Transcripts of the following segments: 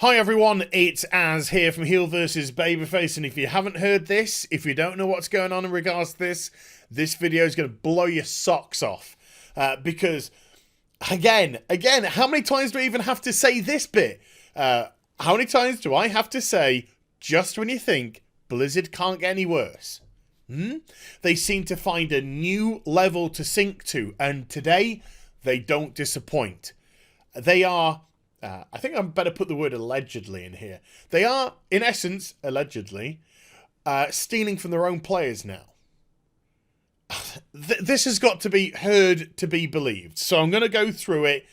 Hi everyone, it's Az here from HeelvsBabyface, and if you haven't heard this, if you don't know what's going on in regards to this video is going to blow your socks off. Because, again, how many times do I even have to say this bit? How many times do I have to say, just when you think Blizzard can't get any worse? They seem to find a new level to sink to, and today, they don't disappoint. They are... I think I better put the word allegedly in here. They are, in essence, allegedly, stealing from their own players now. This has got to be heard to be believed. So I'm going to go through it.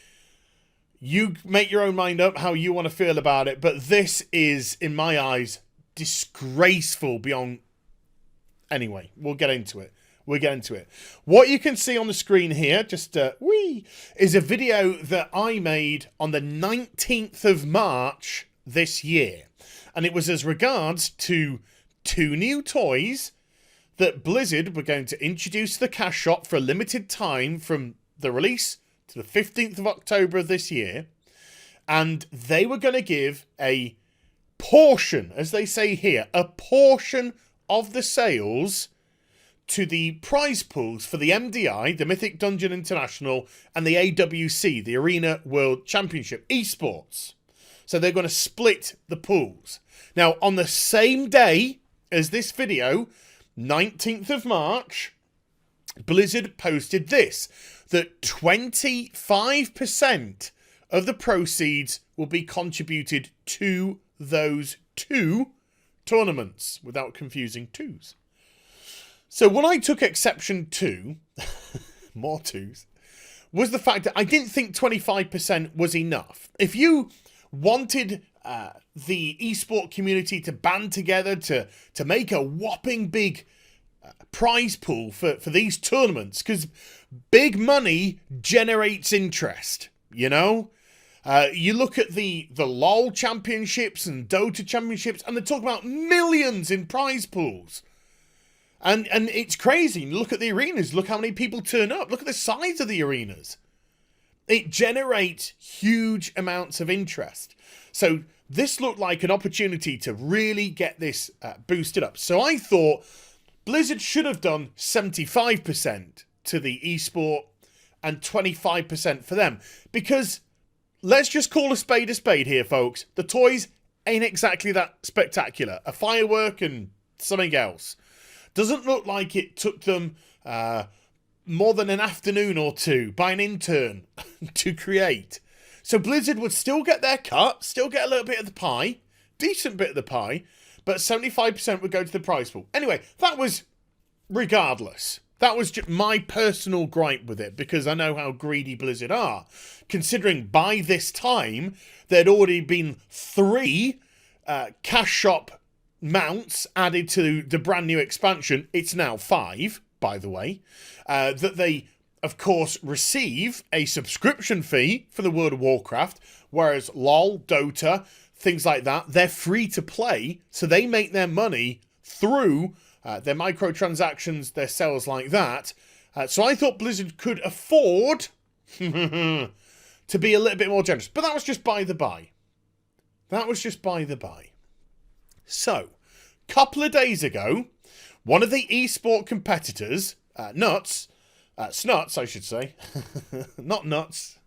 You make your own mind up how you want to feel about it. But this is, in my eyes, disgraceful beyond... Anyway, we'll get into it. What you can see on the screen here, just is a video that I made on the 19th of March this year. And it was as regards to two new toys that Blizzard were going to introduce to the cash shop for a limited time from the release to the 15th of October of this year. And they were going to give a portion, as they say here, a portion of the sales to the prize pools for the MDI, the Mythic Dungeon International, and the AWC, the Arena World Championship, eSports. So they're going to split the pools. Now, on the same day as this video, 19th of March, Blizzard posted this, that 25% of the proceeds will be contributed to those two tournaments, without confusing twos. So what I took exception to, more twos, was the fact that I didn't think 25% was enough. If you wanted the eSport community to band together to make a whopping big prize pool for these tournaments, because big money generates interest, you know? You look at the LoL championships and Dota championships, and they're talking about millions in prize pools. And it's crazy. Look at the arenas. Look how many people turn up. Look at the size of the arenas. It generates huge amounts of interest. So this looked like an opportunity to really get this boosted up. So I thought Blizzard should have done 75% to the eSport and 25% for them. Because let's just call a spade here, folks. The toys ain't exactly that spectacular. A firework and something else. Doesn't look like it took them more than an afternoon or two by an intern to create. So Blizzard would still get their cut, still get a little bit of the pie, decent bit of the pie, but 75% would go to the prize pool. Anyway, that was regardless. That was just my personal gripe with it, because I know how greedy Blizzard are. Considering by this time, there'd already been 3 cash shop mounts added to the brand new expansion. It's now 5, by the way. That they, of course, receive a subscription fee for the World of Warcraft, whereas LoL, Dota, things like that, they're free to play, so they make their money through their microtransactions, their sales like that. So I thought Blizzard could afford to be a little bit more generous. But that was just by the by. So, a couple of days ago, one of the eSport competitors, Snuts, I should say, not Nuts,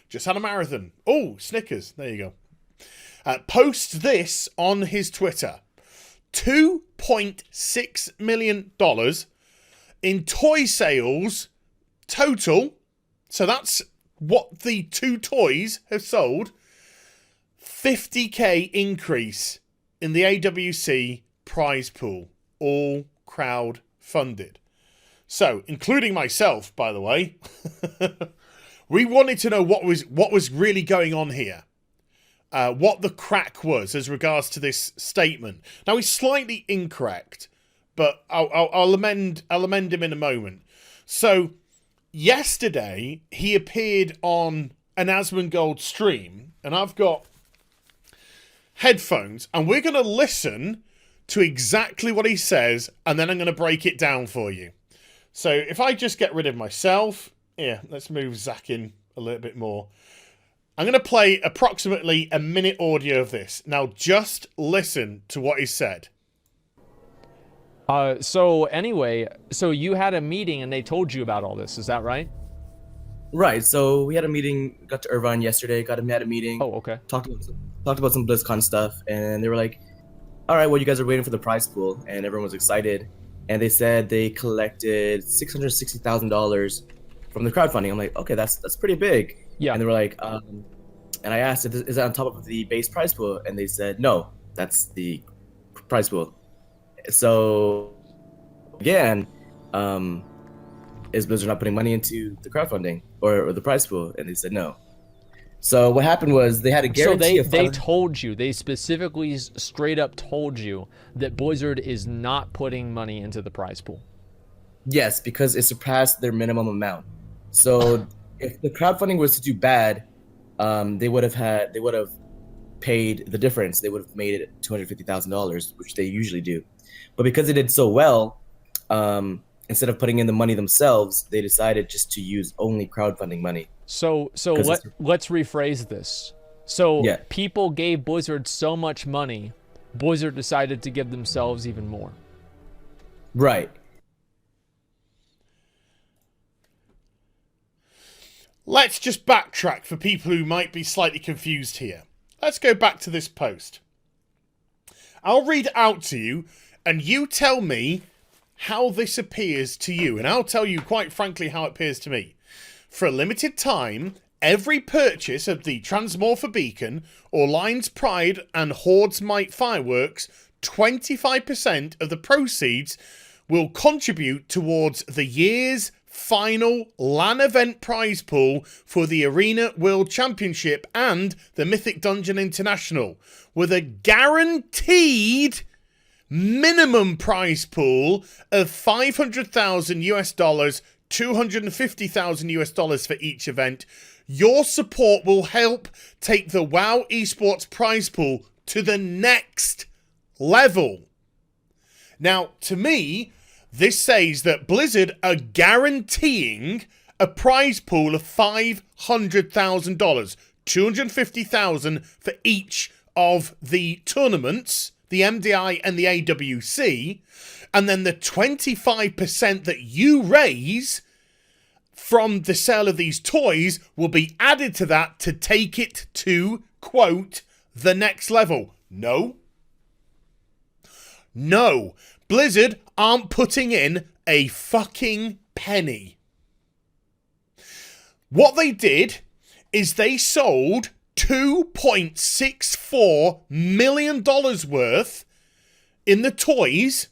just had a marathon. Oh, Snickers, there you go. Posts this on his Twitter. $2.6 million in toy sales total. So that's what the 2 toys have sold. 50k increase in the AWC prize pool, all crowd funded. So, including myself, by the way, we wanted to know what was really going on here. What the crack was as regards to this statement. Now, he's slightly incorrect, but I'll amend him in a moment. So, yesterday, he appeared on an Asmongold stream, and I've got headphones, and we're going to listen to exactly what he says, and then I'm going to break it down for you. So if I just get rid of myself, let's move Zach in a little bit more. I'm going to play approximately a minute audio of this. Now, just listen to what he said. So anyway, so you had a meeting and they told you about all this, is that right? Right. So we had a meeting. Got to Irvine yesterday. Had a meeting. Oh, okay. Talked about some BlizzCon stuff, and they were like, "All right, well, you guys are waiting for the prize pool," and everyone was excited. And they said they collected $660,000 from the crowdfunding. I'm like, okay, that's pretty big. Yeah. And they were like, and I asked, is that on top of the base prize pool? And they said, no, that's the prize pool. So again, is Blizzard not putting money into the crowdfunding or the prize pool? And they said no. So what happened was they had a guarantee. So they told you, they specifically straight up told you that Blizzard is not putting money into the prize pool. Yes, because it surpassed their minimum amount. So if the crowdfunding was to do bad, they would have paid the difference. They would have made it $250,000, which they usually do. But because they did so well, instead of putting in the money themselves, they decided just to use only crowdfunding money. So let's rephrase this. So people gave Blizzard so much money, Blizzard decided to give themselves even more. Right. Let's just backtrack for people who might be slightly confused here. Let's go back to this post. I'll read it out to you, and you tell me how this appears to you. And I'll tell you, quite frankly, how it appears to me. For a limited time, every purchase of the Transmorpher Beacon or Lion's Pride and Horde's Might fireworks, 25% of the proceeds will contribute towards the year's final LAN event prize pool for the Arena World Championship and the Mythic Dungeon International, with a guaranteed minimum prize pool of $500,000 US, $250,000 US for each event. Your support will help take the WoW eSports prize pool to the next level. Now, to me, this says that Blizzard are guaranteeing a prize pool of $500,000, $250,000 for each of the tournaments, the MDI and the AWC, and then the 25% that you raise from the sale of these toys will be added to that to take it to, quote, the next level. No. Blizzard aren't putting in a fucking penny. What they did is they sold $2.64 million worth in the toys,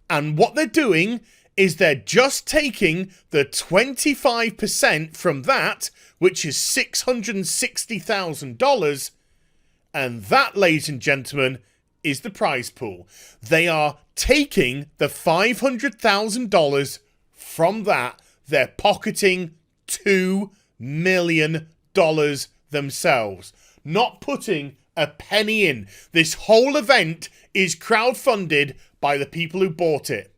and what they're doing is they're just taking the 25% from that, which is $660,000, and that, ladies and gentlemen, is the prize pool. They are taking the $500,000 from that. They're pocketing $2 million themselves, not putting a penny in. This whole event is crowdfunded by the people who bought it.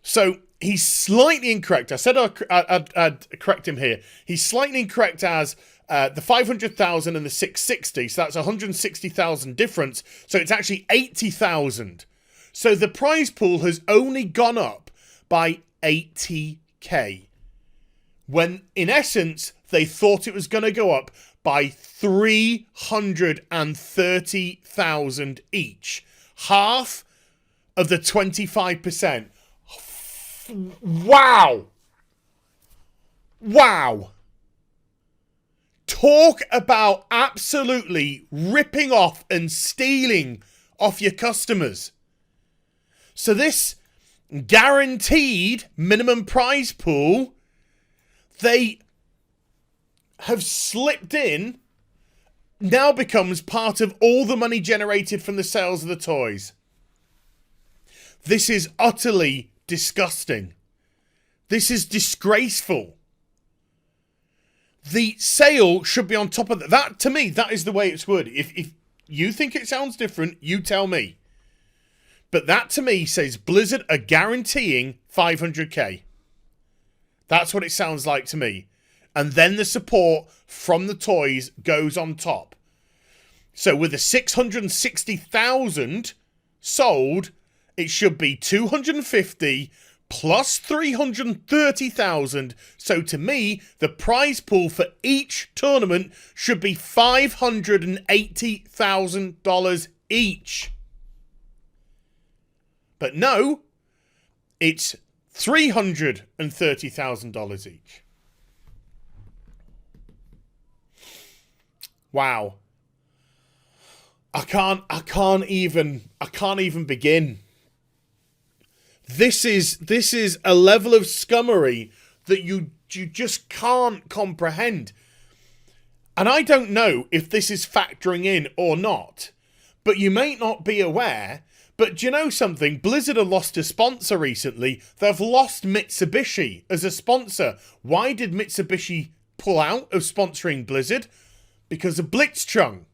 So he's slightly incorrect. I said I'd correct him here. He's slightly incorrect as the 500,000 and the 660. So that's 160,000 difference. So it's actually 80,000. So the prize pool has only gone up by 80k. When in essence, they thought it was going to go up by 330,000 each. Half of the 25%. Wow. Talk about absolutely ripping off and stealing off your customers. So this guaranteed minimum prize pool, they have slipped in, now becomes part of all the money generated from the sales of the toys. This is utterly disgusting. This is disgraceful. The sale should be on top of that. That, to me, that is the way it's worded. If you think it sounds different, you tell me. But that, to me, says Blizzard are guaranteeing 500k. That's what it sounds like to me. and then the support from the toys goes on top. So with the 660,000 sold, it should be 250 plus 330,000. So to me, the prize pool for each tournament should be $580,000 each. But no, it's $330,000 each. Wow. I can't even begin. This is a level of scummery that you just can't comprehend. And I don't know if this is factoring in or not, but you may not be aware. But do you know something? Blizzard have lost a sponsor recently. They've lost Mitsubishi as a sponsor. Why did Mitsubishi pull out of sponsoring Blizzard? Because of Blitzchung.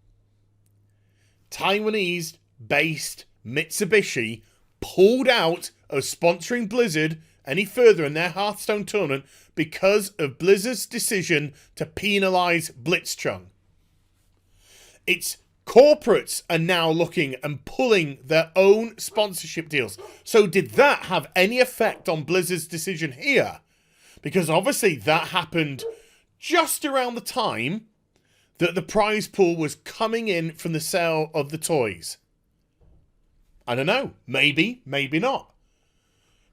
Taiwanese-based Mitsubishi pulled out of sponsoring Blizzard any further in their Hearthstone tournament because of Blizzard's decision to penalise Blitzchung. It's corporates are now looking and pulling their own sponsorship deals. So did that have any effect on Blizzard's decision here? Because obviously that happened just around the time that the prize pool was coming in from the sale of the toys. I don't know. Maybe, maybe not.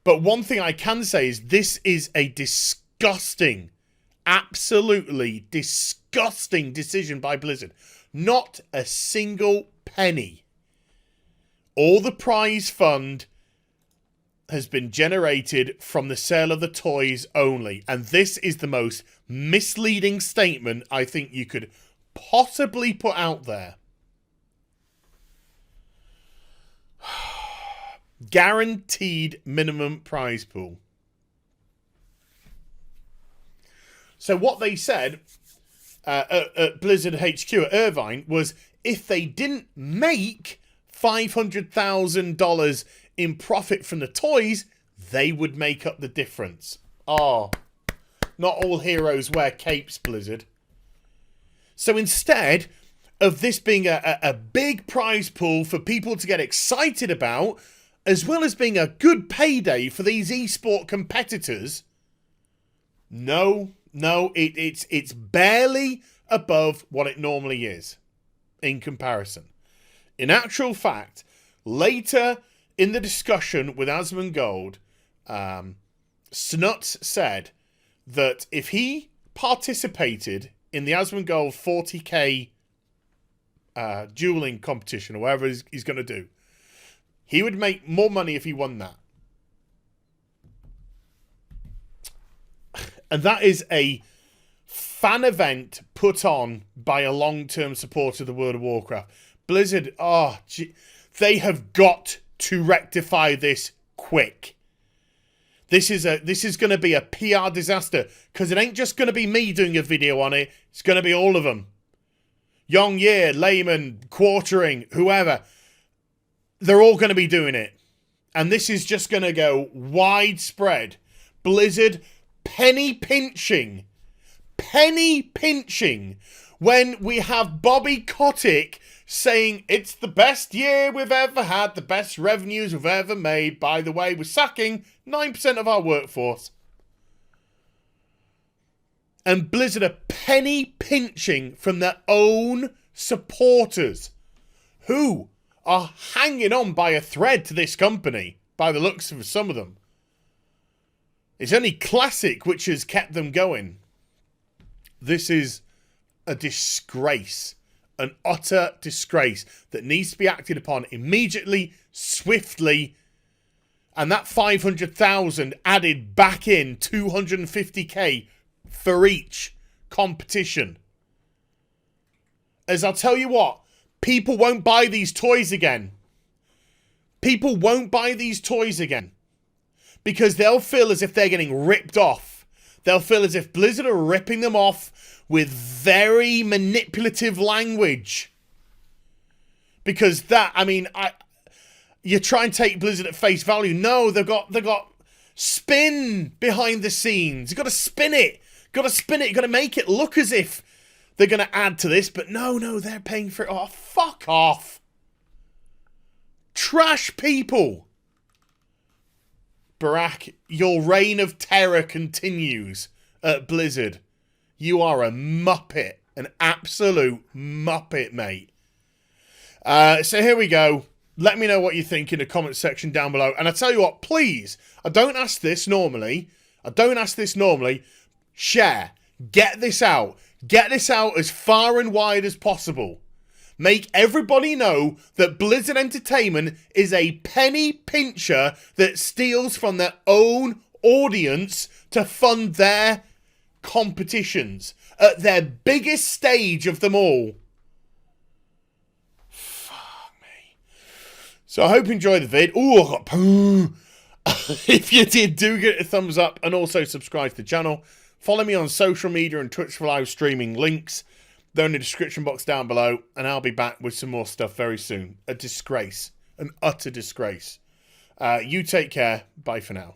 But one thing I can say is this is a disgusting, absolutely disgusting decision by Blizzard. Not a single penny. All the prize fund has been generated from the sale of the toys only. And this is the most misleading statement I think you could possibly put out there. Guaranteed minimum prize pool. So what they said at Blizzard HQ at Irvine was if they didn't make $500,000 in profit from the toys, they would make up the difference. Oh, not all heroes wear capes, Blizzard. So instead of this being a big prize pool for people to get excited about, as well as being a good payday for these eSport competitors, no, it's barely above what it normally is in comparison. In actual fact, later in the discussion with Asmongold, Snuts said that if he participated in the Asmongold 40k dueling competition, or whatever he's going to do, he would make more money if he won that. And that is a fan event put on by a long-term supporter of the World of Warcraft. Blizzard, they have got to rectify this quick. This is going to be a PR disaster, because it ain't just going to be me doing a video on it. It's going to be all of them. Yong Ye, Layman, Quartering, whoever. They're all going to be doing it. And this is just going to go widespread. Blizzard penny pinching when we have Bobby Kotick saying it's the best year we've ever had, the best revenues we've ever made. By the way, we're sacking 9% of our workforce. And Blizzard are penny pinching from their own supporters who are hanging on by a thread to this company, by the looks of some of them. It's only Classic which has kept them going. This is a disgrace, an utter disgrace that needs to be acted upon immediately, swiftly, and that 500,000 added back in 250k for each competition. As I'll tell you what, people won't buy these toys again. People won't buy these toys again. Because they'll feel as if they're getting ripped off. They'll feel as if Blizzard are ripping them off with very manipulative language. Because that, I mean, you try and take Blizzard at face value. No, they've got spin behind the scenes. You've got to spin it. Got to spin it. Got to make it look as if they're going to add to this. But no, they're paying for it. Oh, fuck off. Trash people. Barack, your reign of terror continues at Blizzard. You are a muppet. An absolute muppet, mate. So here we go. Let me know what you think in the comment section down below. And I tell you what, please, I don't ask this normally. Share. Get this out. Get this out as far and wide as possible. Make everybody know that Blizzard Entertainment is a penny pincher that steals from their own audience to fund their competitions at their biggest stage of them all. Fuck me. So I hope you enjoyed the vid. Ooh, I got poo. If you did, do get a thumbs up and also subscribe to the channel. Follow me on social media and Twitch for live streaming links. They're in the description box down below, and I'll be back with some more stuff very soon. A disgrace. An utter disgrace. You take care. Bye for now.